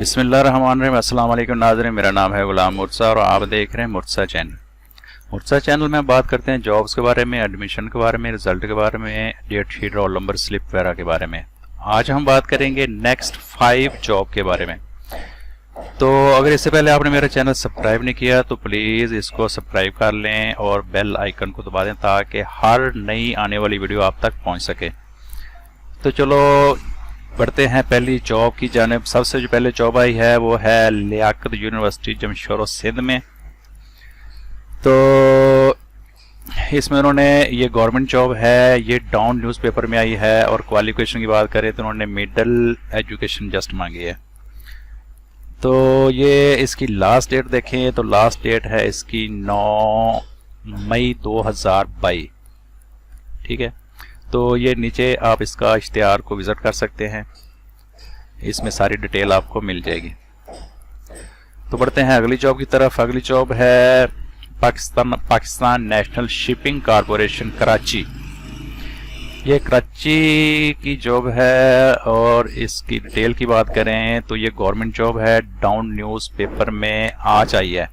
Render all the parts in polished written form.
बिस्मिल्लाहिर्रहमानिर्रहीम। अस्सलाम वालेकुम नाज़रीन, मेरा नाम है गुलाम मुर्तज़ा और आप देख रहे हैं मुर्तज़ा चैनल। मुर्तज़ा चैनल में बात करते हैं जॉब्स के बारे में, एडमिशन के बारे में, रिजल्ट के बारे में, date sheet, roll number slip वगैरह के बारे में। आज हम बात करेंगे नेक्स्ट 5 जॉब के बारे में। तो अगर इससे पहले आपने मेरा चैनल सब्सक्राइब नहीं किया तो प्लीज़ इसको सब्सक्राइब कर लें और बेल आइकन को दबा दें ताकि हर नई आने वाली वीडियो आप तक पहुँच सके। तो चलो बढ़ते हैं पहली जॉब की जानिब। सबसे जो पहले जॉब आई है वो है लियाकत यूनिवर्सिटी जमशेद सिंध में। तो इसमें उन्होंने, ये गवर्नमेंट जॉब है, ये डाउन न्यूज़पेपर में आई है और क्वालिफिकेशन की बात करें तो उन्होंने मिडिल एजुकेशन जस्ट मांगी है। तो ये इसकी लास्ट डेट देखें तो लास्ट डेट है इसकी 9 मई 2022। ठीक है, तो ये नीचे आप इसका इश्तिहार को विज़िट कर सकते हैं, इसमें सारी डिटेल आपको मिल जाएगी। तो बढ़ते हैं अगली जॉब की तरफ। अगली जॉब है Pakistan national shipping corporation Karachi. ये कराची की जॉब है और इसकी डिटेल की बात करें तो ये गवर्नमेंट जॉब है, डाउन न्यूज़पेपर में आज आई है।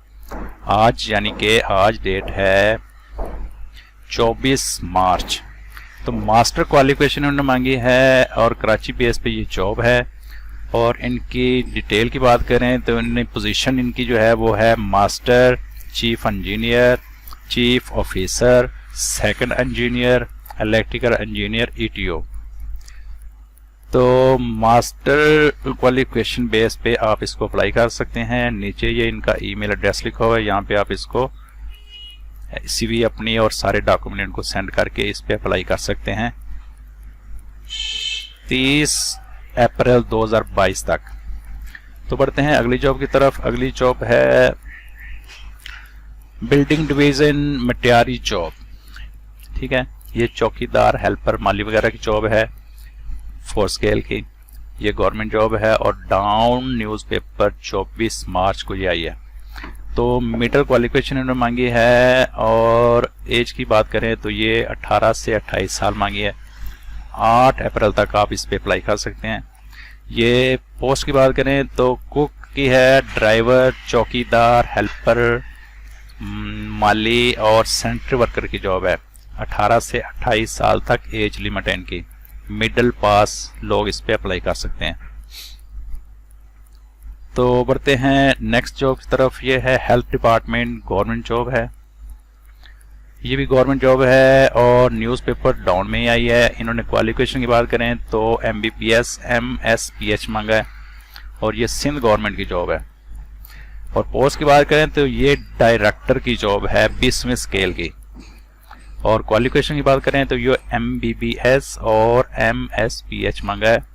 आज यानी कि आज डेट है 24 मार्च। तो मास्टर क्वालिफिकेशन उन्होंने मांगी है और कराची बेस पे ये जॉब है। और इनकी डिटेल की बात करें तो इनने पोजीशन इनकी जो है वो है master, chief engineer, chief officer, second engineer, electrical engineer, ETO. तो मास्टर क्वालिफिकेशन बेस पे आप इसको अप्लाई कर सकते हैं। नीचे ये इनका ईमेल एड्रेस लिखा हुआ है, यहाँ पे आप इसको सीवी अपनी और सारे डॉक्यूमेंट को सेंड करके इस पे अप्लाई कर सकते हैं 30 अप्रैल 2022 तक। तो बढ़ते हैं अगली जॉब की तरफ। अगली जॉब है बिल्डिंग डिवीजन मटियारी जॉब। ठीक है, ये चौकीदार, हेल्पर, माली वगैरह की जॉब है 4 स्केल की। ये गवर्नमेंट जॉब है और डाउन न्यूज़पेपर 24 मार्च को ये आई है। तो मिडिल क्वालिफिकेशन इन्होंने मांगी है और एज की बात करें तो ये 18 से 28 साल मांगी है। 8 अप्रैल तक आप इस पे अप्लाई कर सकते हैं। ये पोस्ट की बात करें तो कुक की है, ड्राइवर, चौकीदार, हेल्पर, माली और सेंट्री वर्कर की जॉब है। 18 से 28 साल तक एज लिमिट है इनकी। मिडिल पास लोग इस पे अप्लाई कर सकते हैं। तो बढ़ते हैं नेक्स्ट जॉब की तरफ। ये है हेल्थ डिपार्टमेंट, गवर्नमेंट जॉब है। ये भी गवर्नमेंट जॉब है और न्यूज़पेपर डाउन में ही आई है। इन्होंने क्वालिफिकेशन की बात करें तो MBPS MSPH मांगा है और ये सिंध गवर्नमेंट की जॉब है। और पोस्ट की बात करें तो ये डायरेक्टर की जॉब है 20वें स्केल की। और क्वालिफिकेशन की बात करें तो ये MBBS और MSPH मांगा है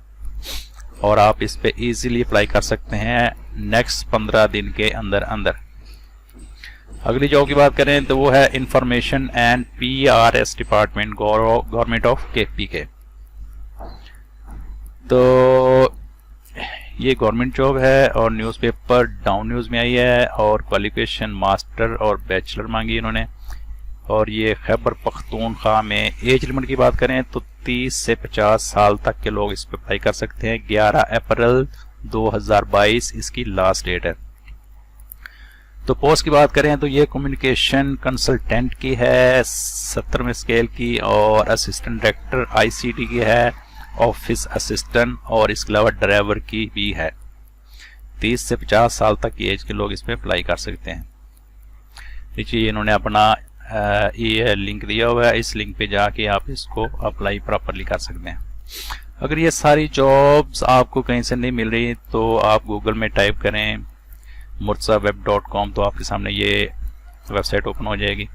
और आप इस पे इजीली अप्लाई कर सकते हैं नेक्स्ट 15 दिन के अंदर अंदर। अगली जॉब की बात करें तो वो है information and PRS department, government of KPK। तो ये गवर्नमेंट जॉब है और न्यूज़पेपर डाउन न्यूज़ में आई है और क्वालिफिकेशन मास्टर और बैचलर मांगी इन्होंने। और ये खैबर पख्तूनख्वा में एज लिमिट की बात करें तो 30 से 50 साल तक के लोग इस पर अप्लाई कर सकते हैं। 11 अप्रैल 2022 इसकी लास्ट डेट है। तो पोस्ट की बात करें तो ये कम्युनिकेशन कंसल्टेंट की है 70वें स्केल की और असिस्टेंट डायरेक्टर ICT की है, ऑफिस असिस्टेंट और इसके अलावा ड्राइवर की भी है। 30 से 50 साल तक की एज के लोग इस पर अप्लाई कर सकते हैं। नीचे इन्होंने अपना ये लिंक दिया हुआ है, इस लिंक पे जाके आप इसको अप्लाई प्रॉपरली कर सकते हैं। अगर ये सारी जॉब्स आपको कहीं से नहीं मिल रही तो आप गूगल में टाइप करें murtazaweb.com तो आपके सामने ये वेबसाइट ओपन हो जाएगी।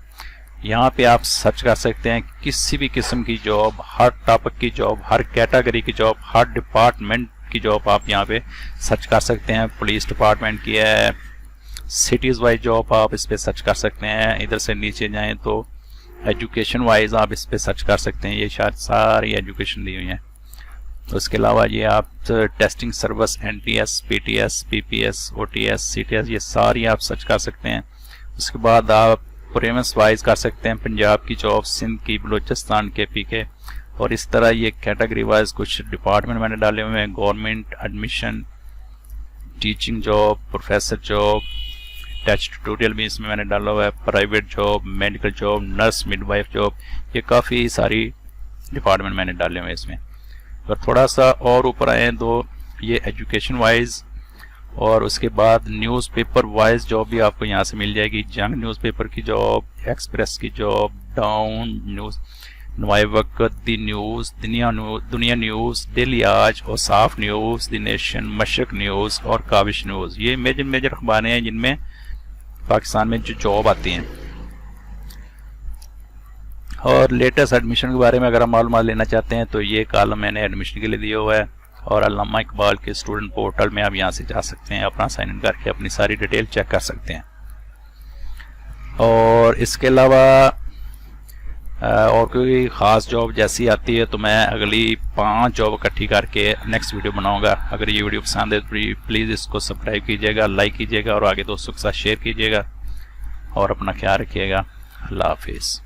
यहाँ पे आप सर्च कर सकते हैं किसी भी किस्म की जॉब, हर टॉपिक की जॉब, हर कैटेगरी की जॉब, हर डिपार्टमेंट की जॉब आप यहाँ पे सर्च कर सकते हैं। पुलिस डिपार्टमेंट की है, सिटीज़ वाइज जॉब आप इस पर सर्च कर सकते हैं। इधर से नीचे जाएं तो एजुकेशन वाइज आप इस पर सर्च कर सकते हैं। ये शायद सारी एजुकेशन दी हुई है। उसके अलावा ये आप testing service, NTS, PTS, PPS, OTS, CTS, ये सारी आप सर्च कर सकते हैं। उसके बाद आप प्रेमिस वाइज कर सकते हैं, पंजाब की जॉब, सिंध की, बलूचिस्तान के PK और इस तरह ये कैटेगरी वाइज कुछ डिपार्टमेंट मैंने डाले हुए हैं। Government, admission, teaching job, professor job, touch tutorial भी इसमें मैंने डाला हुआ है, private job, medical job, nurse, midwife job, ये काफ़ी सारी डिपार्टमेंट मैंने डाले हुए हैं इसमें। अगर थोड़ा सा और ऊपर आए तो ये एजुकेशन वाइज और उसके बाद न्यूज़पेपर वाइज जॉब भी आपको यहाँ से मिल जाएगी। जंग न्यूज़पेपर की जॉब, एक्सप्रेस की जॉब, डाउन न्यूज़, नवाए वक्त, दी न्यूज़, दुनिया न्यूज़, डेली आज, और साफ news, the nation, Mashrak news और काबिश न्यूज़। ये मेजर अखबारें हैं जिनमें पाकिस्तान में जो जॉब आती हैं। और लेटेस्ट एडमिशन के बारे में अगर आप मालूमात लेना चाहते हैं तो ये कॉलम मैंने एडमिशन के लिए दिया हुआ है, और अल्लामा इकबाल के स्टूडेंट पोर्टल में आप यहाँ से जा सकते हैं, अपना साइन इन करके अपनी सारी डिटेल चेक कर सकते हैं। और इसके अलावा और कोई ख़ास जॉब जैसी आती है तो मैं अगली 5 जॉब इकट्ठी करके नेक्स्ट वीडियो बनाऊंगा। अगर ये वीडियो पसंद है तो प्लीज़ इसको सब्सक्राइब कीजिएगा, लाइक कीजिएगा और आगे दोस्तों के साथ शेयर कीजिएगा, और अपना ख्याल रखिएगा। अल्लाह हाफिज़।